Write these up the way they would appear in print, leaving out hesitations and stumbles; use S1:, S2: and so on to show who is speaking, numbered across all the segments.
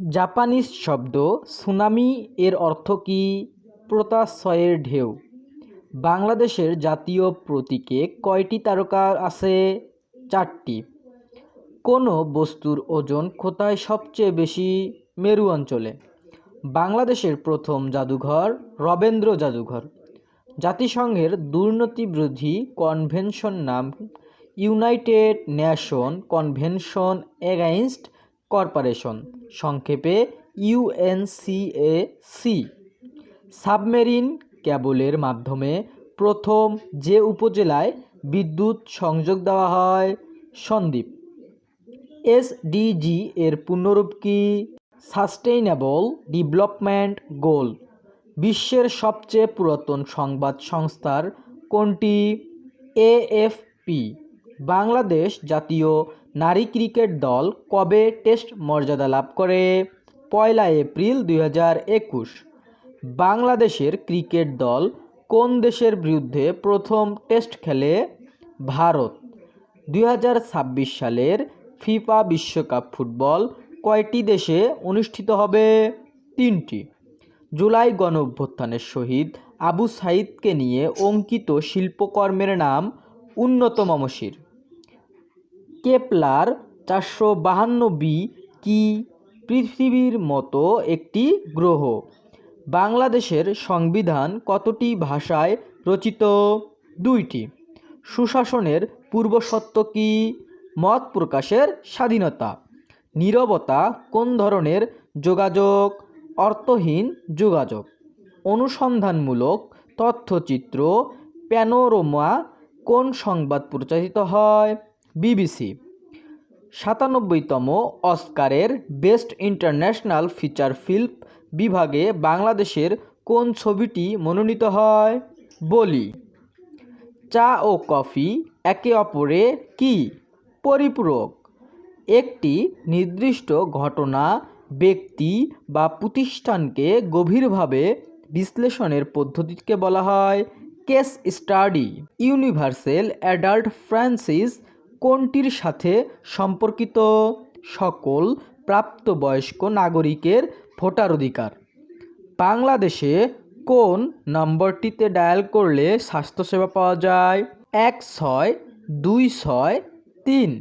S1: Japanese শব্দ tsunami এর অর্থ কী? পোতাশ্রয়ের ঢেউ। বাংলাদেশের জাতীয় প্রতীকে কয়টি তারকা আছে? 4টি। কোনো বস্তুর ওজন কোথায় সবচেয়ে বেশি? মেরু অঞ্চলে। বাংলাদেশের প্রথম জাদুঘর রবীন্দ্র জাদুঘর। জাতিসংঘের দুর্নীতিবিরোধী কনভেনশন নাম? United nation convention against corporation, সংক্ষেপে ইউএনসিএসি। সাবমেরিন ক্যাবলের মাধ্যমে প্রথম যে উপজেলায় বিদ্যুৎ সংযোগ দেওয়া হয়? সন্দ্বীপ। এসডিজি এর পূর্ণরূপ কী? Sustainable development goal. বিশ্বের সবচেয়ে পুরাতন সংবাদ সংস্থার কোনটি? এএফপি। বাংলাদেশ জাতীয় নারী ক্রিকেট দল কবে টেস্ট মর্যাদা লাভ করে? 1 এপ্রিল 2021। বাংলাদেশের ক্রিকেট দল কোন দেশের বিরুদ্ধে প্রথম টেস্ট খেলে? ভারত। 2026 সালের ফিফা বিশ্বকাপ ফুটবল কয়টি দেশে অনুষ্ঠিত হবে? 3টি। জুলাই গণঅভ্যুত্থানের শহীদ আবু সাঈদকে নিয়ে অঙ্কিত শিল্পকর্মের নাম? উন্নত মমশির। কেপলার 452b কি পৃথিবীর মতো একটি গ্রহ? বাংলাদেশের সংবিধান কতটি ভাষায় রচিত? 2টি। সুশাসনের পূর্বশর্ত কী? মত প্রকাশের স্বাধীনতা। নীরবতা কোন ধরনের যোগাযোগ? অর্থহীন যোগাযোগ। অনুসন্ধানমূলক তথ্যচিত্র প্যানোরামা কোন সংবাদ প্রচারিত হয়? বিবিসি। 97তম অস্কারের বেস্ট ইন্টারন্যাশনাল ফিচার ফিল্ম বিভাগে বাংলাদেশের কোন ছবিটি মনোনীত হয়? বলি। চা ও কফি একে অপরের কী? পরিপূরক। একটি নির্দিষ্ট ঘটনা, ব্যক্তি বা প্রতিষ্ঠানকে গভীরভাবে বিশ্লেষণের পদ্ধতিকে বলা হয় case study. Universal adult franchise কোনটির সাথে সম্পর্কিত? সকল প্রাপ্তবয়স্ক নাগরিকের ভোটাধিকার। বাংলাদেশে কোন নম্বরটিতে ডায়াল করলে স্বাস্থ্যসেবা পাওয়া যায়? 16263।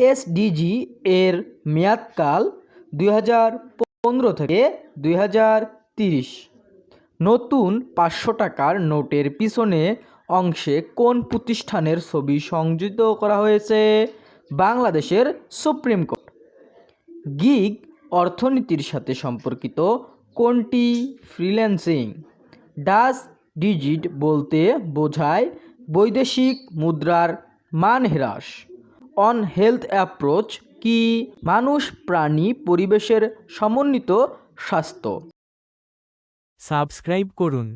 S1: এসডিজি এর মেয়াদকাল 2015 থেকে 2030। নতুন 500 টাকার নোটের পিছনে অংশে কোন প্রতিষ্ঠানের ছবি সংযোজিত করা হয়েছে? বাংলাদেশের সুপ্রিম কোর্ট। গিগ অর্থনীতির সাথে সম্পর্কিত কোনটি? ফ্রিল্যান্সিং। ডাচ ডিজিট বলতে বোঝায় বৈদেশিক মুদ্রার মান হ্রাস। অন হেলথ অ্যাপ্রোচ কি? মানুষ, প্রাণী, পরিবেশের সমন্বিত স্বাস্থ্য।
S2: সাবস্ক্রাইব করুন।